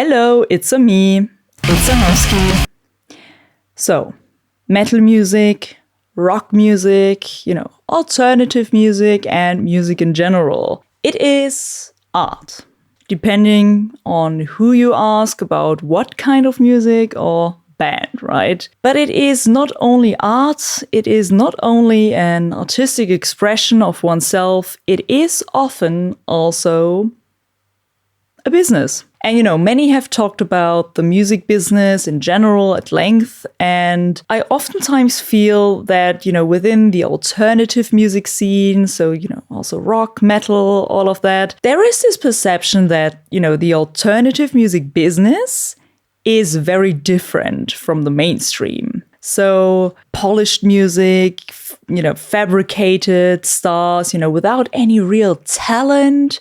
Hello, it's me, itzanowski. So, metal music, rock music, alternative music and music in general. It is art, depending on who you ask about what kind of music or band, right? But it is not only art, it is not only an artistic expression of oneself, it is often also a business. And many have talked about the music business in general at length, and I oftentimes feel that, within the alternative music scene, so, also rock, metal, all of that, there is this perception that, the alternative music business is very different from the mainstream. So polished music, fabricated stars, without any real talent,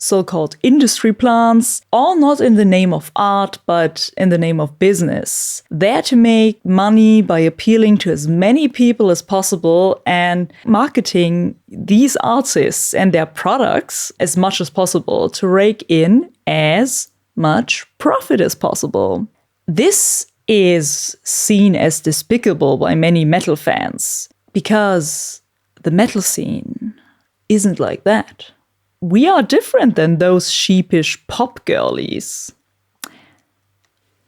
so-called industry plants, all not in the name of art, but in the name of business. There to make money by appealing to as many people as possible and marketing these artists and their products as much as possible to rake in as much profit as possible. This is seen as despicable by many metal fans because the metal scene isn't like that. We are different than those sheepish pop girlies.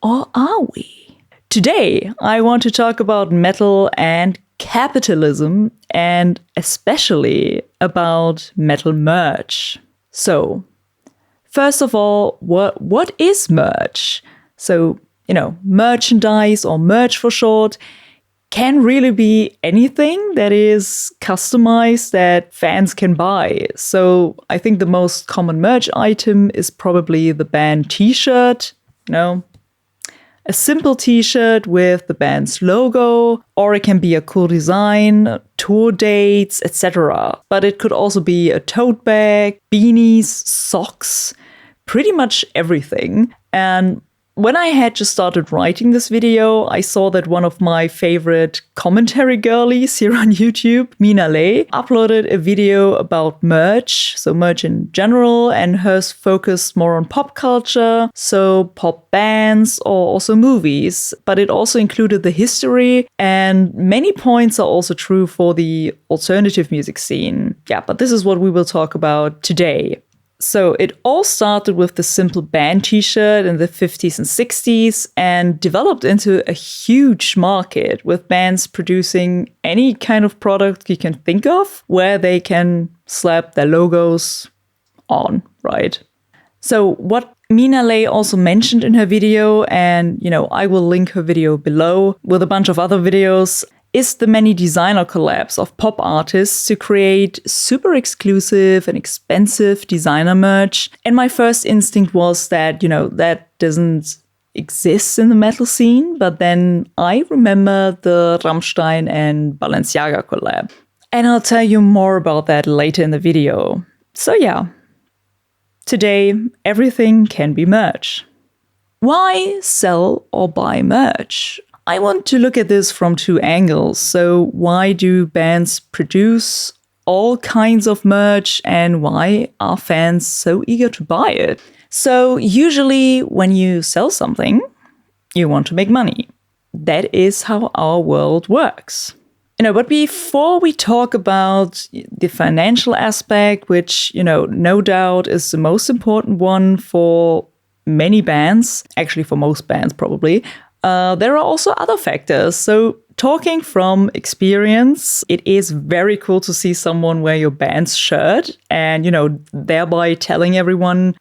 Or are we? Today, I want to talk about metal and capitalism, and especially about metal merch. So, first of all, what is merch? So, merchandise or merch for short can really be anything that is customized that fans can buy. So I think the most common merch item is probably the band t-shirt, a simple t-shirt with the band's logo, or it can be a cool design, tour dates, etc. But it could also be a tote bag, beanies, socks, pretty much everything. And when I had just started writing this video, I saw that one of my favorite commentary girlies here on YouTube, Mina, uploaded a video about merch, so merch in general, and hers focused more on pop culture, so pop bands or also movies. But it also included the history, and many points are also true for the alternative music scene. Yeah, but this is what we will talk about today. So it all started with the simple band t-shirt in the 50s and 60s and developed into a huge market with bands producing any kind of product you can think of where they can slap their logos on, right? So what Mina also mentioned in her video, and I will link her video below with a bunch of other videos, is the many designer collabs of pop artists to create super exclusive and expensive designer merch. And my first instinct was that, that doesn't exist in the metal scene. But then I remember the Rammstein and Balenciaga collab. And I'll tell you more about that later in the video. So yeah, today everything can be merch. Why sell or buy merch? I want to look at this from two angles. So why do bands produce all kinds of merch and why are fans so eager to buy it? So usually when you sell something, you want to make money. That is how our world works. But before we talk about the financial aspect, which, no doubt is the most important one for many bands, actually for most bands probably, there are also other factors. So talking from experience, it is very cool to see someone wear your band's shirt and, thereby telling everyone,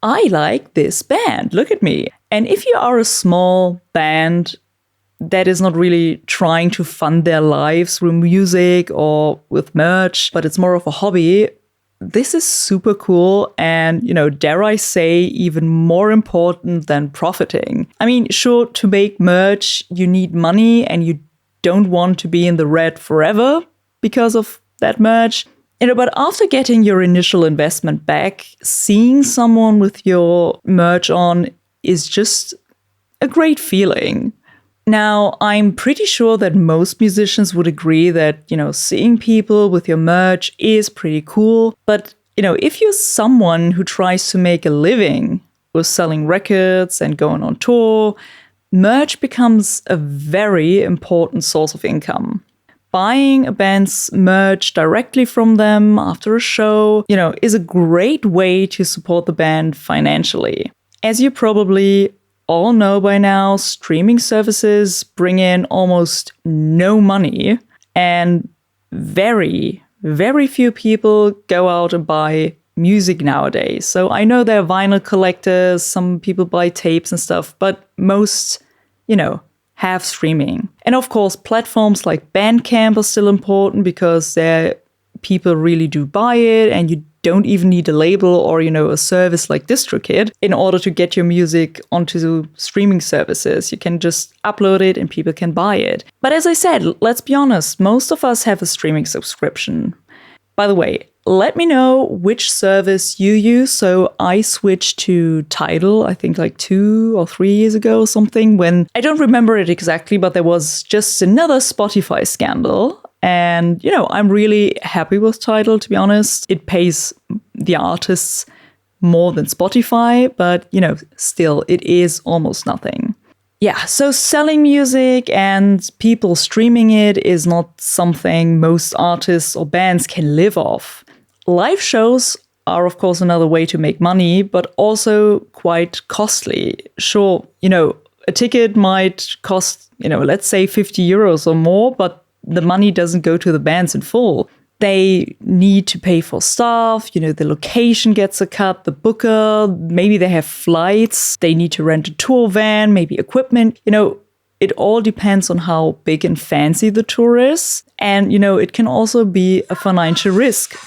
I like this band. Look at me. And if you are a small band that is not really trying to fund their lives through music or with merch, but it's more of a hobby, this is super cool and, dare I say, even more important than profiting. I mean, sure, to make merch, you need money and you don't want to be in the red forever because of that merch. But after getting your initial investment back, seeing someone with your merch on is just a great feeling. Now, I'm pretty sure that most musicians would agree that, seeing people with your merch is pretty cool. But, if you're someone who tries to make a living with selling records and going on tour, merch becomes a very important source of income. Buying a band's merch directly from them after a show, is a great way to support the band financially. As you probably all know by now, streaming services bring in almost no money, and very, very few people go out and buy music nowadays. So I know there are vinyl collectors, some people buy tapes and stuff, but most, have streaming. And of course, platforms like Bandcamp are still important because people really do buy it, and you don't even need a label or, a service like DistroKid in order to get your music onto streaming services. You can just upload it and people can buy it. But as I said, let's be honest, most of us have a streaming subscription. By the way, let me know which service you use. So I switched to Tidal, I think like 2 or 3 years ago or something, when I don't remember it exactly, but there was just another Spotify scandal. And, I'm really happy with Tidal, to be honest. It pays the artists more than Spotify, but, still, it is almost nothing. Yeah, so selling music and people streaming it is not something most artists or bands can live off. Live shows are, of course, another way to make money, but also quite costly. Sure, a ticket might cost, let's say 50 euros or more, but the money doesn't go to the bands in full. They need to pay for staff, the location gets a cut, the booker, maybe they have flights, they need to rent a tour van, maybe equipment. It all depends on how big and fancy the tour is. And, it can also be a financial risk.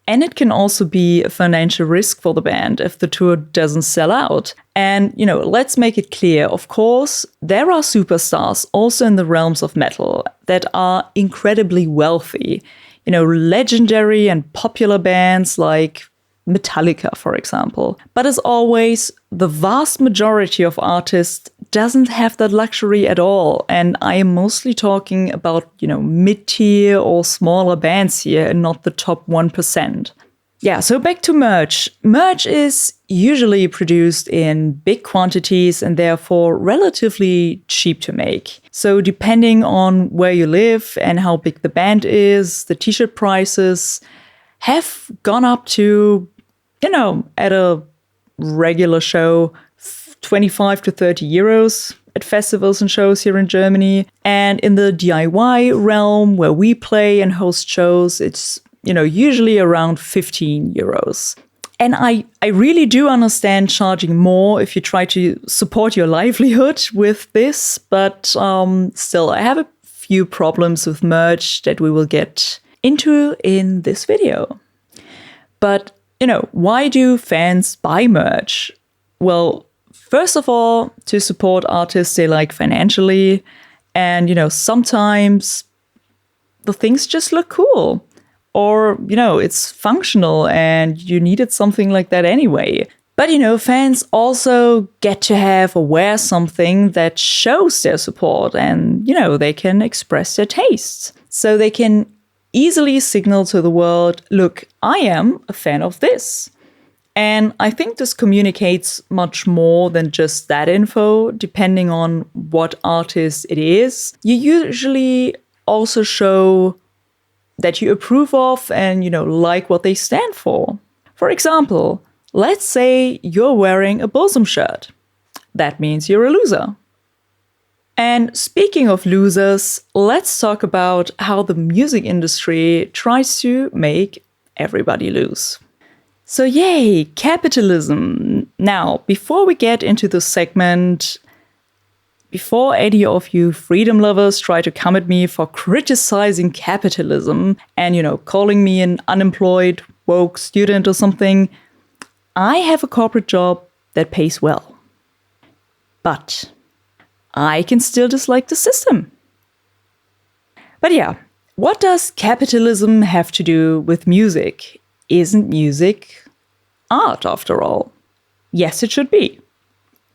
And it can also be a financial risk for the band if the tour doesn't sell out. And, let's make it clear, of course, there are superstars also in the realms of metal that are incredibly wealthy. Legendary and popular bands like Metallica, for example. But as always, the vast majority of artists doesn't have that luxury at all. And I am mostly talking about, mid-tier or smaller bands here and not the top 1%. Yeah, so back to merch. Merch is usually produced in big quantities and therefore relatively cheap to make. So depending on where you live and how big the band is, the t-shirt prices have gone up to, at a regular show, 25 to 30 euros at festivals and shows here in Germany. And in the DIY realm where we play and host shows, it's, usually around 15 euros. And I really do understand charging more if you try to support your livelihood with this. But still, I have a few problems with merch that we will get into in this video. But, why do fans buy merch? Well, first of all, to support artists they like financially. And, sometimes the things just look cool. Or, it's functional and you needed something like that anyway. But, fans also get to have or wear something that shows their support and, they can express their tastes. So they can easily signal to the world, look, I am a fan of this. And I think this communicates much more than just that info, depending on what artist it is. You usually also show that you approve of and, like what they stand for. For example, let's say you're wearing a bosom shirt. That means you're a loser. And speaking of losers, let's talk about how the music industry tries to make everybody lose. So yay, capitalism. Now, before we get into this segment, before any of you freedom lovers try to come at me for criticizing capitalism and, calling me an unemployed, woke student or something, I have a corporate job that pays well. But I can still dislike the system. But yeah, what does capitalism have to do with music? Isn't music art after all? Yes, it should be.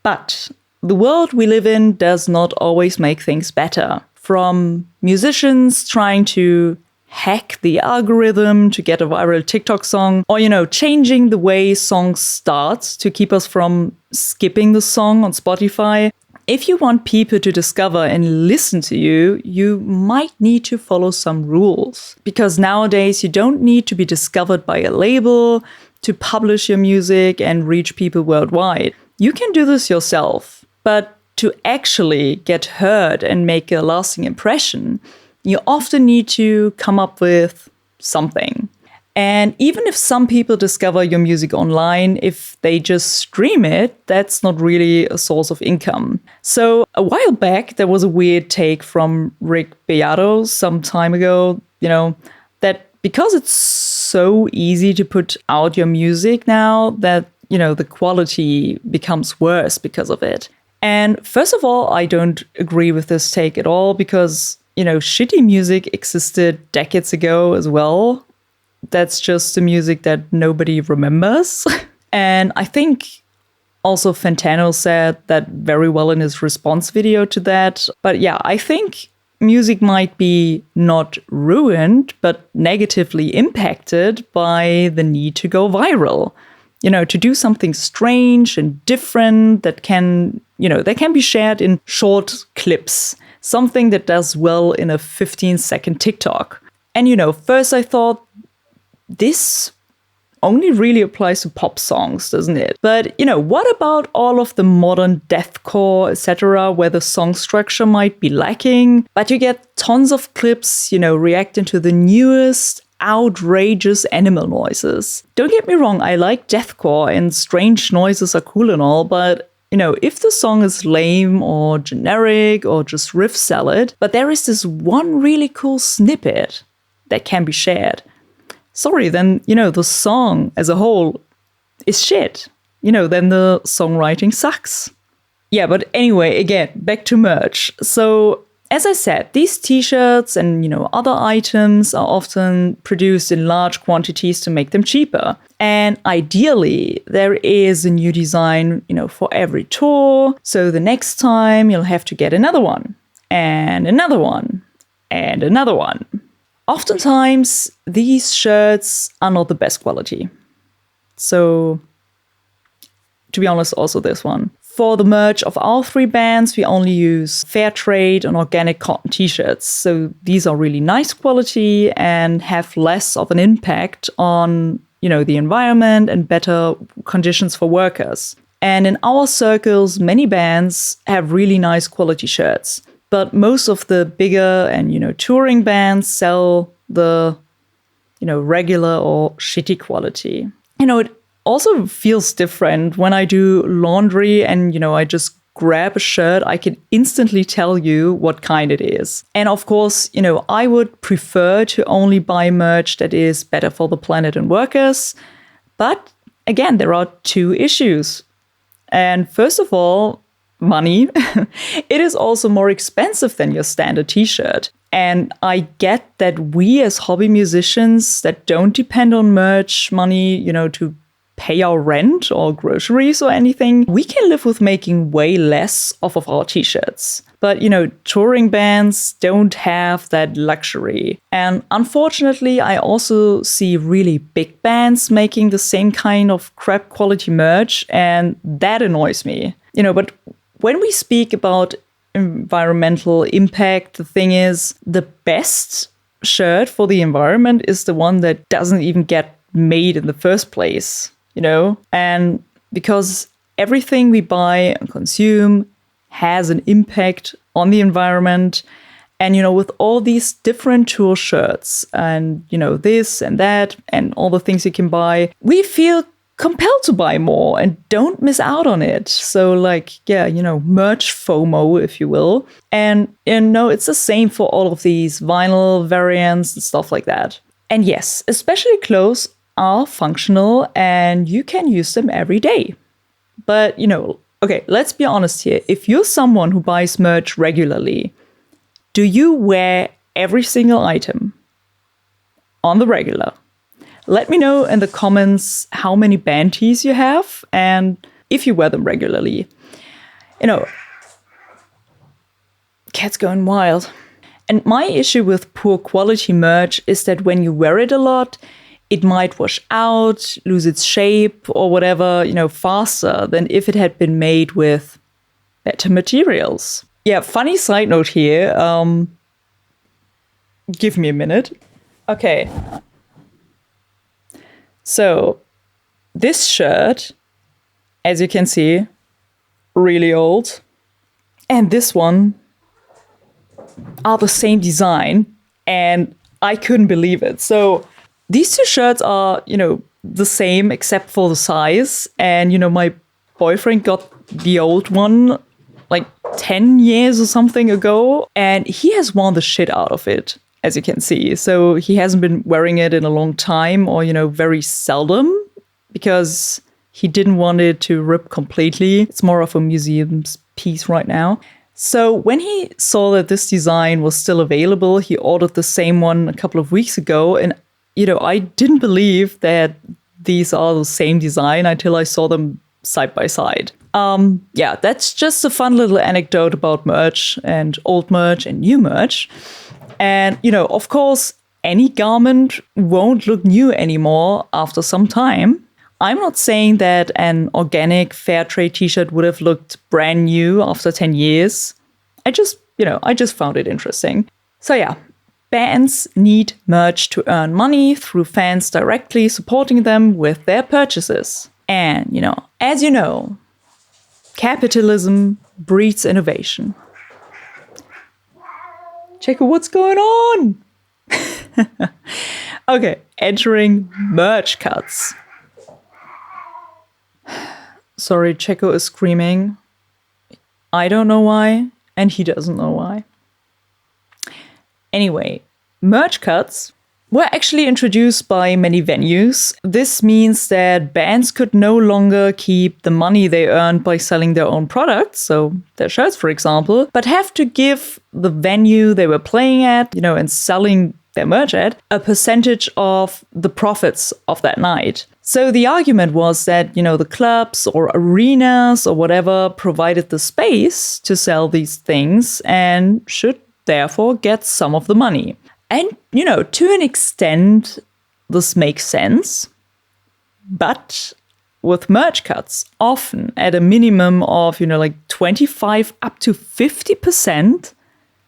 But the world we live in does not always make things better. From musicians trying to hack the algorithm to get a viral TikTok song, or, changing the way songs start to keep us from skipping the song on Spotify. If you want people to discover and listen to you, you might need to follow some rules. Because nowadays you don't need to be discovered by a label to publish your music and reach people worldwide. You can do this yourself. But to actually get heard and make a lasting impression, you often need to come up with something. And even if some people discover your music online, if they just stream it, that's not really a source of income. So a while back, there was a weird take from Rick Beato some time ago, that because it's so easy to put out your music now, that, the quality becomes worse because of it. And first of all, I don't agree with this take at all, because, shitty music existed decades ago as well. That's just the music that nobody remembers. And I think also Fantano said that very well in his response video to that. But yeah, I think music might be not ruined, but negatively impacted by the need to go viral. To do something strange and different that can be shared in short clips. Something that does well in a 15-second TikTok. And, first I thought, this only really applies to pop songs, doesn't it? But, what about all of the modern deathcore, etc., where the song structure might be lacking, but you get tons of clips, reacting to the newest, outrageous animal noises? Don't get me wrong, I like deathcore and strange noises are cool and all, but, if the song is lame or generic or just riff salad, but there is this one really cool snippet that can be shared, sorry, then, the song as a whole is shit. Then the songwriting sucks. Yeah, but anyway, again, back to merch. So, as I said, these t-shirts and, other items are often produced in large quantities to make them cheaper. And ideally, there is a new design, for every tour. So the next time you'll have to get another one, and another one, and another one. Oftentimes, these shirts are not the best quality. So, to be honest, also this one. For the merch of our 3 bands, we only use fair trade and organic cotton t-shirts. So these are really nice quality and have less of an impact on, the environment and better conditions for workers. And in our circles, many bands have really nice quality shirts. But most of the bigger and, touring bands sell the, regular or shitty quality. It also feels different when I do laundry and, I just grab a shirt. I can instantly tell you what kind it is. And of course, I would prefer to only buy merch that is better for the planet and workers. But again, there are 2 issues. And first of all, money. It is also more expensive than your standard t-shirt. And I get that we as hobby musicians that don't depend on merch money, to pay our rent or groceries or anything, we can live with making way less off of our t-shirts. But, touring bands don't have that luxury. And unfortunately, I also see really big bands making the same kind of crap quality merch, and that annoys me. But when we speak about environmental impact, the thing is, the best shirt for the environment is the one that doesn't even get made in the first place, And because everything we buy and consume has an impact on the environment. And, with all these different tour shirts and, this and that and all the things you can buy, we feel compelled to buy more and don't miss out on it. So merch FOMO, if you will. And, it's the same for all of these vinyl variants and stuff like that. And yes, especially clothes are functional and you can use them every day. But, okay, let's be honest here. If you're someone who buys merch regularly, do you wear every single item on the regular? Let me know in the comments how many band tees you have and if you wear them regularly. Cat's going wild. And my issue with poor quality merch is that when you wear it a lot, it might wash out, lose its shape or whatever, faster than if it had been made with better materials. Yeah, funny side note here. Give me a minute. Okay. So, this shirt, as you can see, really old. And this one are the same design. And I couldn't believe it. So, these two shirts are, the same except for the size. And, my boyfriend got the old one like 10 years or something ago. And he has worn the shit out of it, as you can see. So he hasn't been wearing it in a long time or, very seldom because he didn't want it to rip completely. It's more of a museum's piece right now. So when he saw that this design was still available, he ordered the same one a couple of weeks ago. And I didn't believe that these are the same design until I saw them side by side. Yeah, that's just a fun little anecdote about merch and old merch and new merch. And, of course, any garment won't look new anymore after some time. I'm not saying that an organic fair trade t-shirt would have looked brand new after 10 years. I just found it interesting. So yeah. Bands need merch to earn money through fans directly supporting them with their purchases. And, as you know, capitalism breeds innovation. Checo, what's going on? Okay, entering merch cuts. Sorry, Checo is screaming. I don't know why, and he doesn't know why. Anyway, merch cuts were actually introduced by many venues. This means that bands could no longer keep the money they earned by selling their own products, so their shirts, for example, but have to give the venue they were playing at, and selling their merch at, a percentage of the profits of that night. So the argument was that, the clubs or arenas or whatever provided the space to sell these things and should therefore get some of the money. And, to an extent, this makes sense. But with merch cuts, often at a minimum of, 25 up to 50%,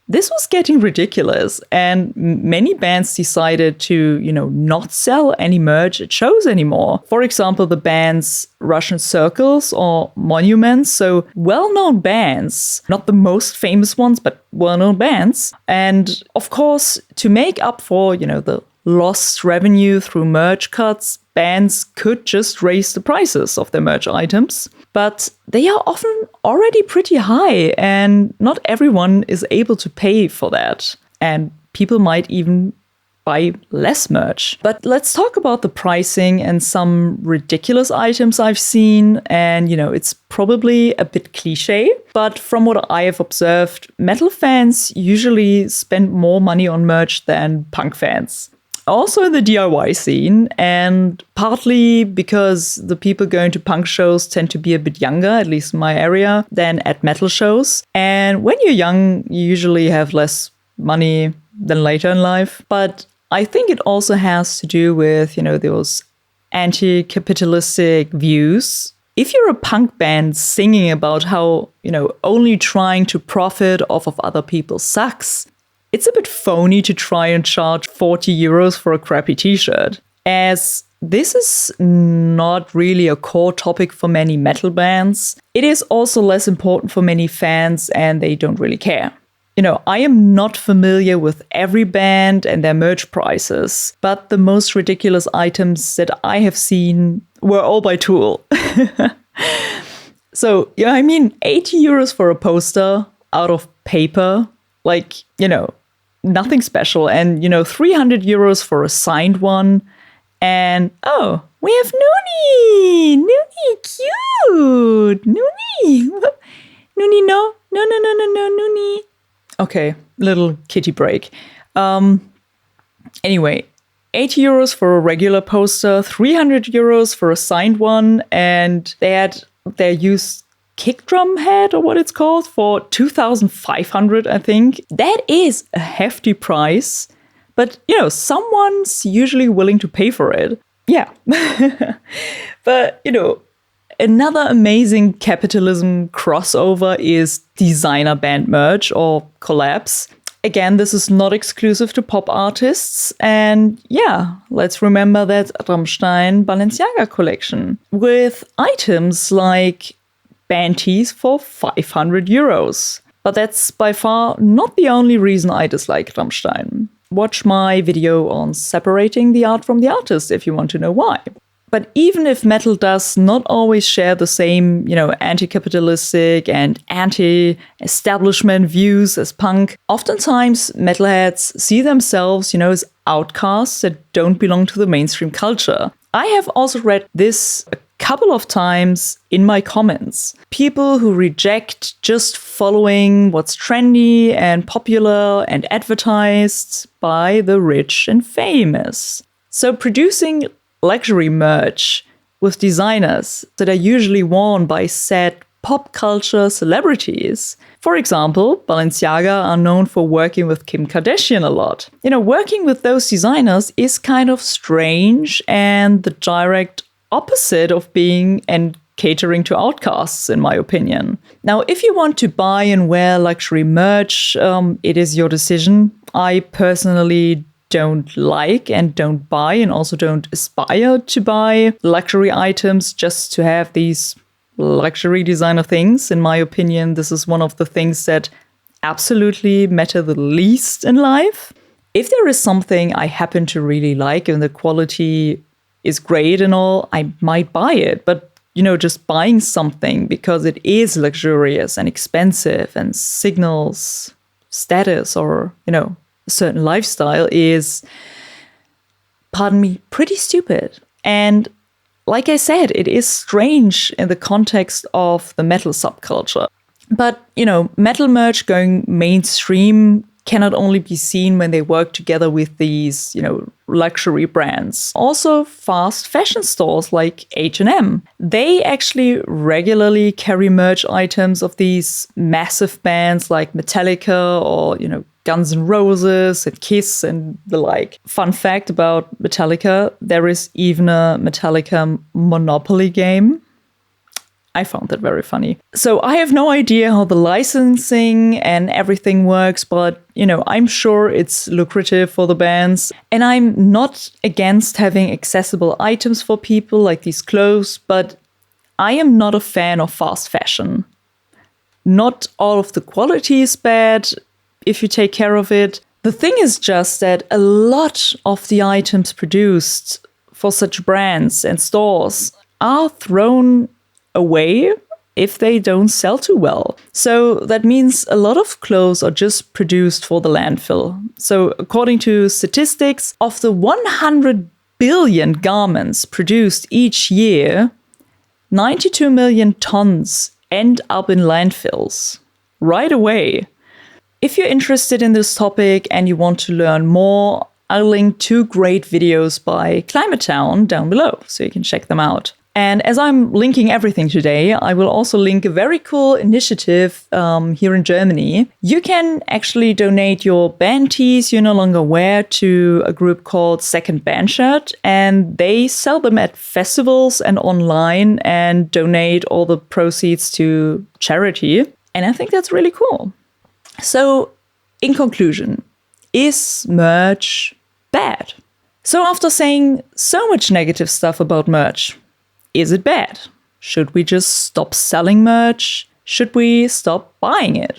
this was getting ridiculous. And many bands decided to, not sell any merch at shows anymore. For example, the bands Russian Circles or Monuments. So well-known bands, not the most famous ones, but well-known bands. And of course, to make up for, the lost revenue through merch cuts, bands could just raise the prices of their merch items. But they are often already pretty high, and not everyone is able to pay for that. And people might even buy less merch. But let's talk about the pricing and some ridiculous items I've seen. And, it's probably a bit cliche, but from what I have observed, metal fans usually spend more money on merch than punk fans. Also in the DIY scene, and partly because the people going to punk shows tend to be a bit younger, at least in my area, than at metal shows. And when you're young, you usually have less money than later in life. But I think it also has to do with, those anti-capitalistic views. If you're a punk band singing about how, only trying to profit off of other people sucks, it's a bit phony to try and charge 40 euros for a crappy t-shirt, as this is not really a core topic for many metal bands. It is also less important for many fans, and they don't really care. I am not familiar with every band and their merch prices, but the most ridiculous items that I have seen were all by Tool. So, 80 euros for a poster out of paper, nothing special. And, 300 euros for a signed one. And, oh, we have Noonie! Noonie, cute! Noonie! Noonie, no, Noonie. Okay, little kitty break. Anyway, 80 euros for a regular poster, 300 euros for a signed one, and they had their used kick drum head or what it's called for 2,500, I think. That is a hefty price, but someone's usually willing to pay for it. Yeah. But another amazing capitalism crossover is designer band merch or collabs. Again, this is not exclusive to pop artists. And yeah, let's remember that Rammstein Balenciaga collection with items like band tees for 500 euros. But that's by far not the only reason I dislike Rammstein. Watch my video on separating the art from the artist if you want to know why. But even if metal does not always share the same, anti-capitalistic and anti-establishment views as punk, oftentimes metalheads see themselves, as outcasts that don't belong to the mainstream culture. I have also read this a couple of times in my comments. People who reject just following what's trendy and popular and advertised by the rich and famous. So producing luxury merch with designers that are usually worn by said pop culture celebrities. For example, Balenciaga are known for working with Kim Kardashian a lot. Working with those designers is kind of strange and the direct opposite of being and catering to outcasts, in my opinion. Now, if you want to buy and wear luxury merch, it is your decision. I personally don't like and don't buy and also don't aspire to buy luxury items just to have these luxury designer things. In my opinion, this is one of the things that absolutely matter the least in life. If there is something I happen to really like and the quality is great and all, I might buy it. But, just buying something because it is luxurious and expensive and signals status or, a certain lifestyle is, pardon me, pretty stupid. And like I said, it is strange in the context of the metal subculture. But, metal merch going mainstream cannot only be seen when they work together with these, luxury brands. Also, fast fashion stores like H&M. They actually regularly carry merch items of these massive bands like Metallica or, Guns N' Roses and Kiss and the like. Fun fact about Metallica, there is even a Metallica Monopoly game. I found that very funny. So I have no idea how the licensing and everything works, but, I'm sure it's lucrative for the bands. And I'm not against having accessible items for people like these clothes, but I am not a fan of fast fashion. Not all of the quality is bad if you take care of it. The thing is just that a lot of the items produced for such brands and stores are thrown away if they don't sell too well. So that means a lot of clothes are just produced for the landfill. So according to statistics, of the 100 billion garments produced each year, 92 million tons end up in landfills right away. If you're interested in this topic and you want to learn more, I'll link 2 great videos by Climate Town down below, so you can check them out. And as I'm linking everything today, I will also link a very cool initiative here in Germany. You can actually donate your band tees you no longer wear to a group called Second Bandshirt, and they sell them at festivals and online and donate all the proceeds to charity. And I think that's really cool. So, in conclusion, is merch bad? So after saying so much negative stuff about merch, is it bad? Should we just stop selling merch? Should we stop buying it?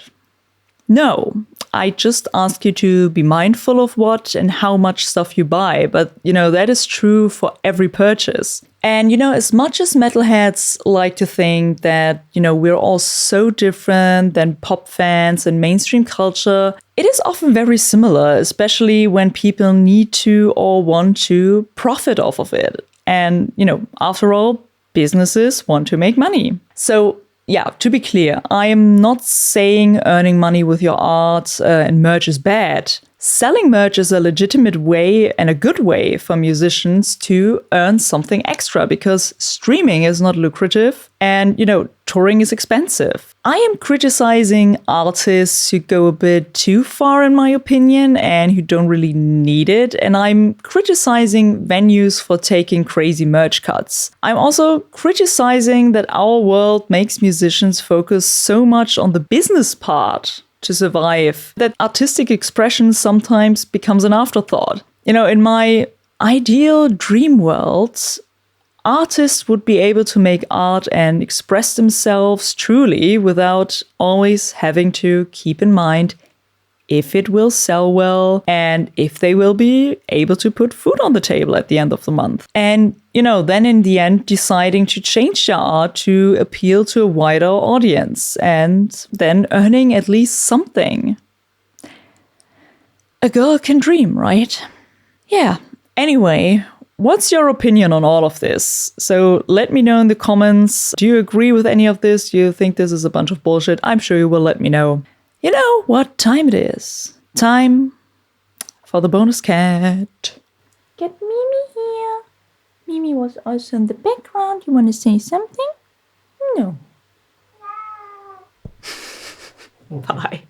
No, I just ask you to be mindful of what and how much stuff you buy, but that is true for every purchase. And as much as metalheads like to think that, we're all so different than pop fans and mainstream culture, it is often very similar, especially when people need to or want to profit off of it. And, after all, businesses want to make money. So, yeah, to be clear, I am not saying earning money with your art and merch is bad. Selling merch is a legitimate way and a good way for musicians to earn something extra because streaming is not lucrative and, touring is expensive. I am criticizing artists who go a bit too far, in my opinion, and who don't really need it. And I'm criticizing venues for taking crazy merch cuts. I'm also criticizing that our world makes musicians focus so much on the business part to survive, that artistic expression sometimes becomes an afterthought. In my ideal dream world, artists would be able to make art and express themselves truly without always having to keep in mind if it will sell well and if they will be able to put food on the table at the end of the month. And, then in the end, deciding to change their art to appeal to a wider audience and then earning at least something. A girl can dream, right? Yeah. Anyway, what's your opinion on all of this? So let me know in the comments. Do you agree with any of this? Do you think this is a bunch of bullshit? I'm sure you will let me know. You know what time it is. Time for the bonus cat. Get Mimi here. Mimi was also in the background. You want to say something? No. Bye.